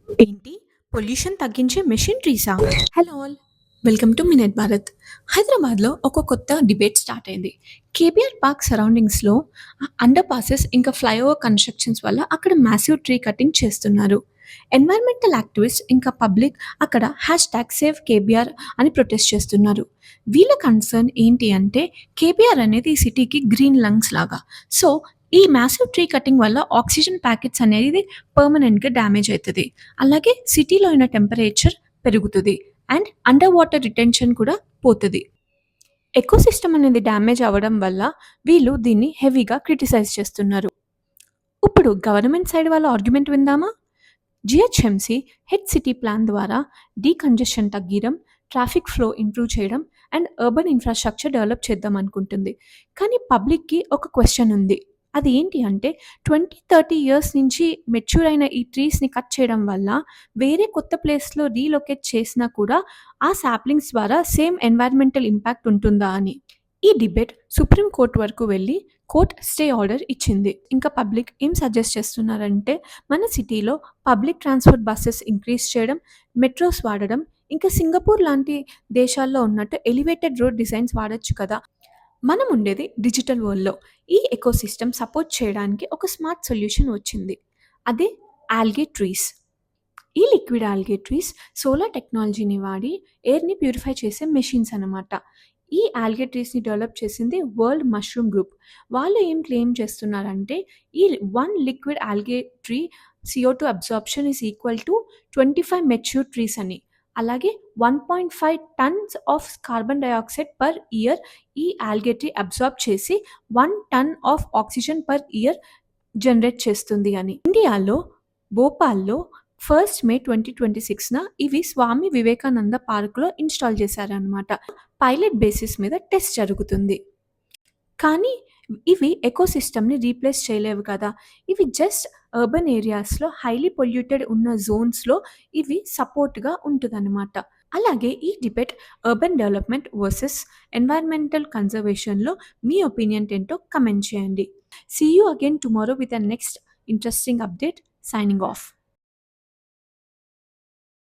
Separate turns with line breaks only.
ఏంటి? పొల్యూషన్ తగ్గించే machine Teresa? Hello all! Welcome to minute Bharat. హైదరాబాద్‌లో ఒక కొత్త డిబేట్ స్టార్ట్ అయింది. కేబీఆర్ పార్క్ సరౌండింగ్స్‌లో అండర్ పాసెస్ ఇంకా ఫ్లైఓవర్ కన్‌స్ట్రక్షన్స్ వల్ల అక్కడ మాసివ్ ట్రీ కటింగ్ చేస్తున్నారు. ఎన్వైర్న్మెంటల్ యాక్టివిస్ట్ ఇంకా పబ్లిక్ అక్కడ #సేవ్ కేబీఆర్ అని ప్రొటెస్ట్ చేస్తున్నారు. వీళ్ళ కన్సర్న్ ఏంటి అంటే కేబీఆర్ అనేది ఈ సిటీకి గ్రీన్ లంగ్స్ లాగా. సో, ఈ మాసివ్ ట్రీ కటింగ్ వల్ల ఆక్సిజన్ ప్యాకెట్స్ అనేది పర్మనెంట్‌గా డ్యామేజ్ అయితది. అలాగే సిటీలో ఉన్న టెంపరేచర్ పెరుగుతది. అండ్ అండర్ వాటర్ రిటెన్షన్ కూడా పోతది. ఎకోసిస్టమ్ అనేది డ్యామేజ్ అవ్వడం వల్ల వీళ్ళు దీన్ని హెవీగా క్రిటిసైజ్ చేస్తున్నారు. ఇప్పుడు గవర్నమెంట్ సైడ్ వాళ్ళ ఆర్గ్యుమెంట్ విందామా? జీహెచ్ఎంసీ హెడ్ సిటీ ప్లాన్ ద్వారా డీకంజెషన్ తగ్గియడం, ట్రాఫిక్ ఫ్లో ఇంప్రూవ్ చేయడం అండ్ అర్బన్ ఇన్‌ఫ్రాస్ట్రక్చర్ డెవలప్ చేద్దాం అనుకుంటుంది. కానీ పబ్లిక్‌కి ఒక క్వెషన్ ఉంది. అది ఏంటి అంటే 20, 30 ఇయర్స్ నుంచి మెచ్యూర్ అయిన ఈ ట్రీస్‌ని కట్ చేయడం వల్ల వేరే కొత్త ప్లేస్‌లో రీలొకేట్ చేసినా కూడా ఆ సాప్లింగ్స్ ద్వారా సేమ్ ఎన్వైర్న్మెంటల్ ఇంపాక్ట్ ఉంటుందా అని. ఈ డిబేట్ సుప్రీం కోర్ట్ వరకు వెళ్ళి కోర్ట్ స్టే ఆర్డర్ ఇచ్చింది. ఇంకా పబ్లిక్ ఏం సజెస్ట్ చేస్తున్నారంటే మన సిటీలో పబ్లిక్ ట్రాన్స్‌పోర్ట్ బసెస్ ఇంక్రీజ్ చేయడం, మెట్రోస్ వాడడం, ఇంకా సింగపూర్ లాంటి దేశాల్లో ఉన్నట్టు ఎలివేటెడ్ రోడ్ డిజైన్స్ వాడొచ్చు కదా! మనం ఉండేది డిజిటల్ వరల్డ్‌లో. ఈ ఎకోసిస్టమ్ సపోర్ట్ చేయడానికి ఒక స్మార్ట్ సొల్యూషన్ వచ్చింది. అదే ఆల్గే ట్రీస్. ఈ లిక్విడ్ ఆల్గే ట్రీస్ సోలార్ టెక్నాలజీని వాడి ఎయిర్‌ని ప్యూరిఫై చేసే మెషిన్స్ అనమాట. ఈ ఆల్గే ట్రీస్‌ని డెవలప్ చేసింది వరల్డ్ మష్రూమ్ గ్రూప్. వాళ్ళు ఏం క్లెయిమ్ చేస్తున్నారంటే ఈ 1 liquid algae tree CO2 absorption is equal to 25 mature trees అని. అలాగే 1.5 tons of carbon dioxide per year ఈ ఆల్గే ట్రీ అబ్సార్బ్ చేసి 1 ton of oxygen per year generate చేస్తుంది అని. ఇండియాలో భోపాల్‌లో 1 మే 2026న ఇవి స్వామి వివేకానంద పార్క్‌లో ఇన్‌స్టాల్ చేశారనమాట. పైలట్ బేసిస్ మీద టెస్ట్ జరుగుతుంది. కానీ ఇవి ఎకోసిస్టమ్‌ని రీప్లేస్ చేయలేవు కదా! ఇవి జస్ట్ అర్బన్ ఏరియాస్‌లో హైలీ పొల్యూటెడ్ ఉన్న జోన్స్‌లో ఇవి సపోర్ట్‌గా ఉంటదనమాట. అలాగే ఈ debate urban development versus environmental కన్జర్వేషన్‌లో మీ ఒపీనియన్ ఏంటో కమెంట్ చేయండి. See you again tomorrow with a next interesting update. Signing of.